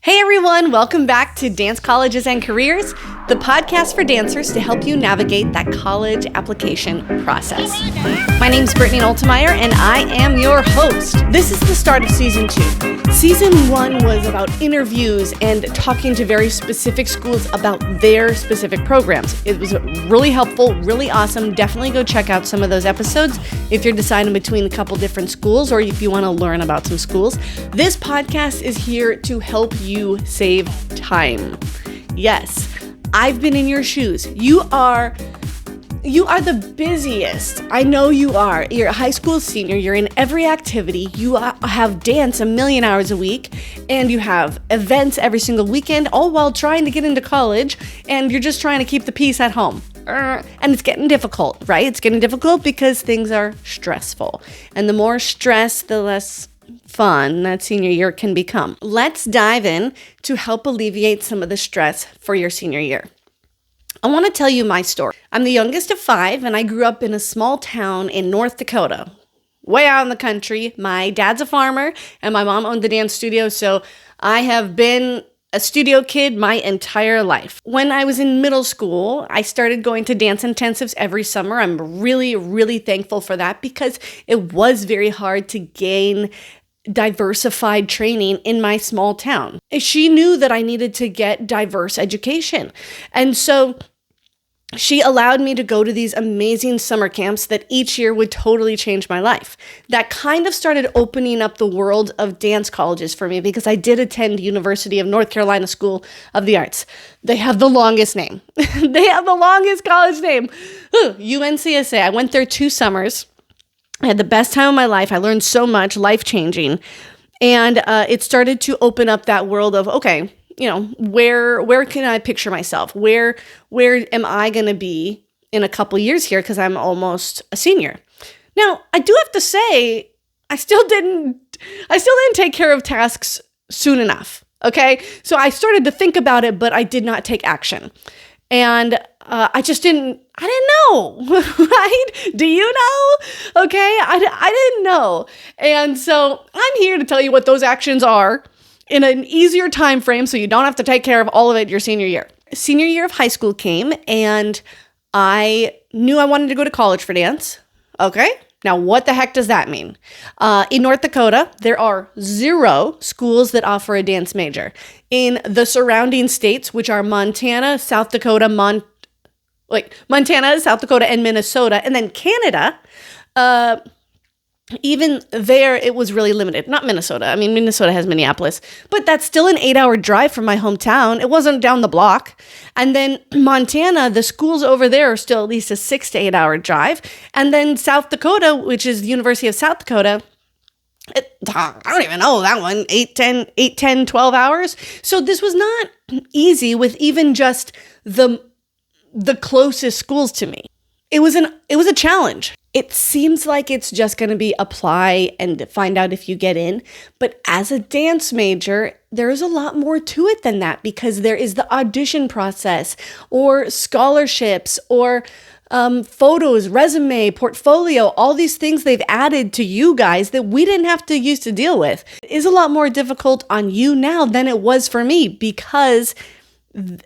Hey everyone, welcome back to Dance Colleges and Careers, the podcast for dancers to help you navigate that college application process. My name's Brittany Oltemeyer and I am your host. This is the start of season 2. Season 1 was about interviews and talking to very specific schools about their specific programs. It was really helpful, really awesome. Definitely go check out some of those episodes if you're deciding between a couple different schools or if you want to learn about some schools. This podcast is here to help you save time. Yes, I've been in your shoes. You are the busiest. I know you are. You're a high school senior. You're in every activity. You have dance a million hours a week, and you have events every single weekend, all while trying to get into college, and you're just trying to keep the peace at home. And it's getting difficult, right? It's getting difficult because things are stressful. And the more stress, the less fun that senior year can become. Let's dive in to help alleviate some of the stress for your senior year. I want to tell you my story. I'm the youngest of 5, and I grew up in a small town in North Dakota, way out in the country. My dad's a farmer, and my mom owned the dance studio, so I have been a studio kid my entire life. When I was in middle school, I started going to dance intensives every summer. I'm really, really thankful for that because it was very hard to gain diversified training in my small town. She knew that I needed to get diverse education. And so she allowed me to go to these amazing summer camps that each year would totally change my life. That kind of started opening up the world of dance colleges for me because I did attend University of North Carolina School of the Arts. They have the longest name. They have the longest college name. UNCSA. I went there 2 summers. I had the best time of my life. I learned so much, life-changing. And it started to open up that world of, okay, you know, where can I picture myself? Where am I going to be in a couple years here? Because I'm almost a senior. Now, I do have to say, I still didn't take care of tasks soon enough. Okay, so I started to think about it, but I did not take action. And I didn't know, right? Do you know? Okay, I didn't know. And so I'm here to tell you what those actions are in an easier time frame so you don't have to take care of all of it your senior year. Senior year of high school came and I knew I wanted to go to college for dance. Okay, now what the heck does that mean? In North Dakota, there are 0 schools that offer a dance major. In the surrounding states, which are Montana, South Dakota, Montana, South Dakota, and Minnesota, and then Canada, even there, it was really limited. Not Minnesota. I mean, Minnesota has Minneapolis, but that's still an 8-hour drive from my hometown. It wasn't down the block. And then Montana, the schools over there are still at least a 6 to 8 hour drive. And then South Dakota, which is the University of South Dakota, I don't even know that one, 10, 12 hours. So this was not easy with even just the closest schools to me. It was a challenge. It seems like it's just going to be apply and find out if you get in. But as a dance major, there is a lot more to it than that because there is the audition process or scholarships or photos, resume, portfolio, all these things they've added to you guys that we didn't have to use to deal with. It is a lot more difficult on you now than it was for me because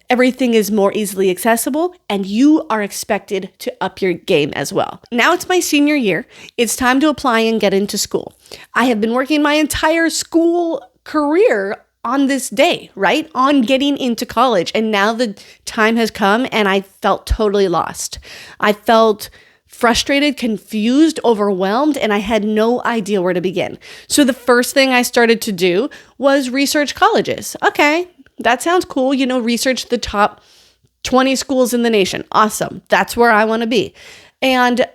everything is more easily accessible and you are expected to up your game as well. Now it's my senior year. It's time to apply and get into school. I have been working my entire school career on this day, right? On getting into college. And now the time has come and I felt totally lost. I felt frustrated, confused, overwhelmed, and I had no idea where to begin. So the first thing I started to do was research colleges. Okay, that sounds cool. You know, research the top 20 schools in the nation. Awesome. That's where I want to be. And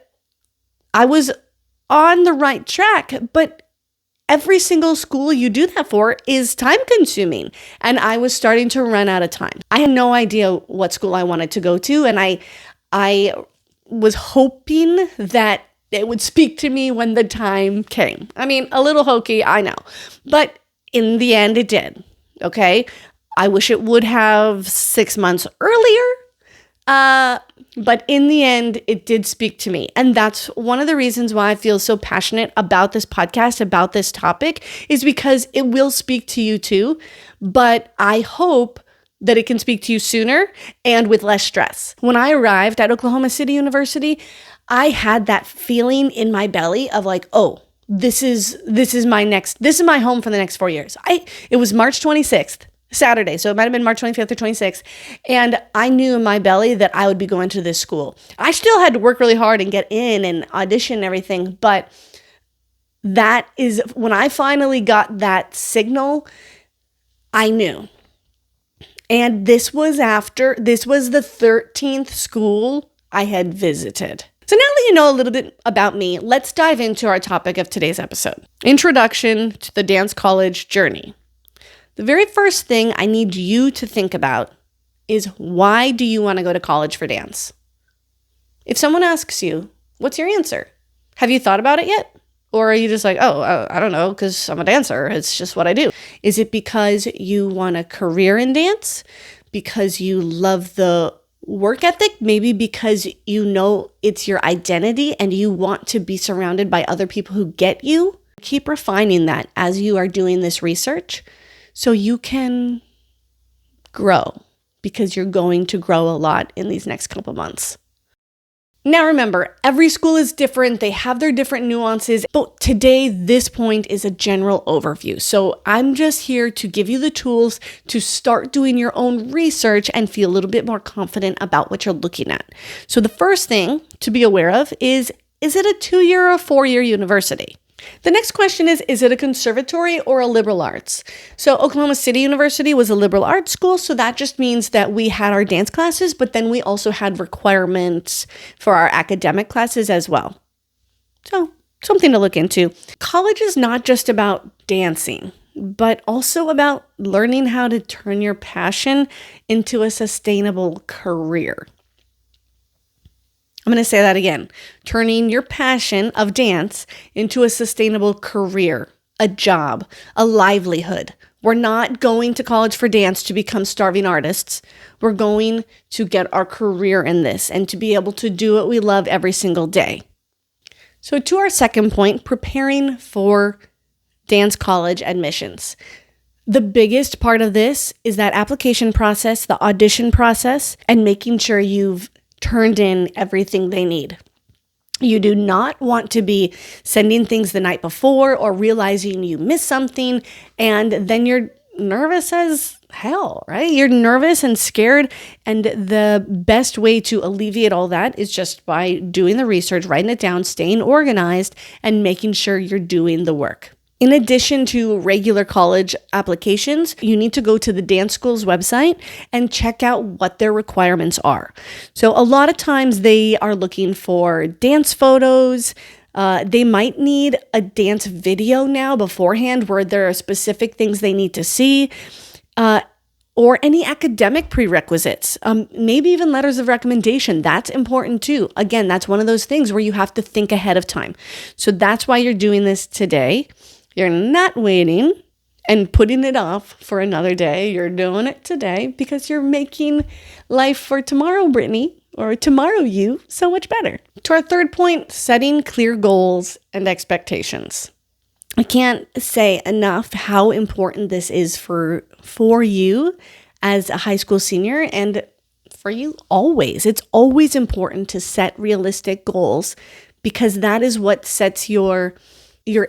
I was on the right track, but every single school you do that for is time consuming. And I was starting to run out of time. I had no idea what school I wanted to go to. And I was hoping that it would speak to me when the time came. I mean, a little hokey, I know. But in the end, it did. Okay. I wish it would have 6 months earlier. But in the end, it did speak to me. And that's one of the reasons why I feel so passionate about this podcast, about this topic, is because it will speak to you too. but I hope that it can speak to you sooner and with less stress. When I arrived at Oklahoma City University, I had that feeling in my belly of like, oh, this is my home for the next 4 years. It was March 26th, Saturday, so it might have been March 25th or 26th, and I knew in my belly that I would be going to this school. I still had to work really hard and get in and audition and everything, but that is when I finally got that signal, I knew. And this was the 13th school I had visited. So now that you know a little bit about me, let's dive into our topic of today's episode. Introduction to the dance college journey. The very first thing I need you to think about is, why do you want to go to college for dance? If someone asks you, what's your answer? Have you thought about it yet? Or are you just like, I don't know, because I'm a dancer. It's just what I do. Is it because you want a career in dance? Because you love the work ethic? Maybe because you know it's your identity and you want to be surrounded by other people who get you? Keep refining that as you are doing this research so you can grow, because you're going to grow a lot in these next couple months. Now remember, every school is different. They have their different nuances, but today this point is a general overview. So I'm just here to give you the tools to start doing your own research and feel a little bit more confident about what you're looking at. So the first thing to be aware of is it a 2-year or 4-year university? The next question is it a conservatory or a liberal arts? So Oklahoma City University was a liberal arts school, so that just means that we had our dance classes, but then we also had requirements for our academic classes as well. So something to look into. College is not just about dancing, but also about learning how to turn your passion into a sustainable career. I'm going to say that again. Turning your passion of dance into a sustainable career, a job, a livelihood. We're not going to college for dance to become starving artists. We're going to get our career in this and to be able to do what we love every single day. So to our second point, preparing for dance college admissions. The biggest part of this is that application process, the audition process, and making sure you've turned in everything they need. You do not want to be sending things the night before or realizing you missed something and then you're nervous as hell, right? You're nervous and scared, and the best way to alleviate all that is just by doing the research, writing it down, staying organized, and making sure you're doing the work. In addition to regular college applications, you need to go to the dance school's website and check out what their requirements are. So a lot of times they are looking for dance photos. They might need a dance video now beforehand where there are specific things they need to see. Or any academic prerequisites, maybe even letters of recommendation. That's important too. Again, that's one of those things where you have to think ahead of time. So that's why you're doing this today. You're not waiting and putting it off for another day. You're doing it today because you're making life for tomorrow, Brittany, or tomorrow you, so much better. To our third point, setting clear goals and expectations. I can't say enough how important this is for you as a high school senior and for you always. It's always important to set realistic goals because that is what sets your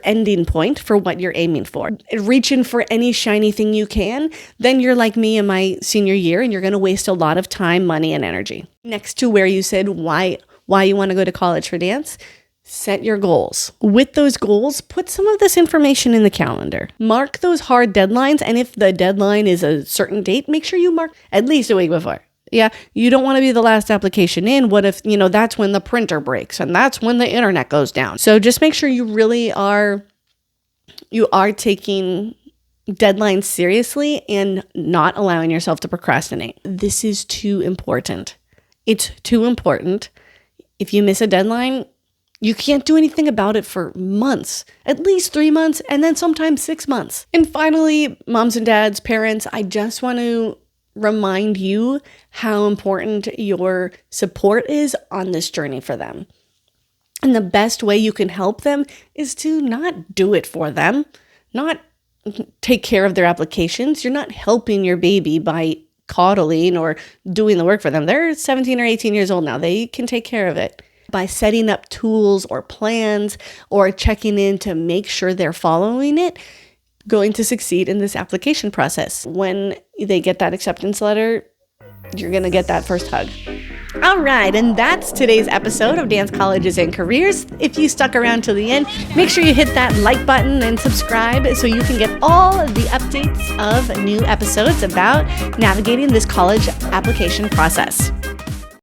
ending point for what you're aiming for. Reaching for any shiny thing you can, then you're like me in my senior year and you're going to waste a lot of time, money, and energy. Next to where you said why you want to go to college for dance, set your goals. With those goals, put some of this information in the calendar. Mark those hard deadlines, and if the deadline is a certain date, make sure you mark at least a week before. Yeah, you don't want to be the last application in. What if, that's when the printer breaks and that's when the internet goes down. So just make sure you really are taking deadlines seriously and not allowing yourself to procrastinate. This is too important. It's too important. If you miss a deadline, you can't do anything about it for months, at least 3 months, and then sometimes 6 months. And finally, moms and dads, parents, I just want to remind you how important your support is on this journey for them. And the best way you can help them is to not do it for them, not take care of their applications, you're not helping your baby by coddling or doing the work for them. They're 17 or 18 years old now. They can take care of it. By setting up tools or plans or checking in to make sure they're following it, going to succeed in this application process. When they get that acceptance letter, you're going to get that first hug. All right, and that's today's episode of Dance Colleges and Careers. If you stuck around till the end, make sure you hit that like button and subscribe so you can get all of the updates of new episodes about navigating this college application process.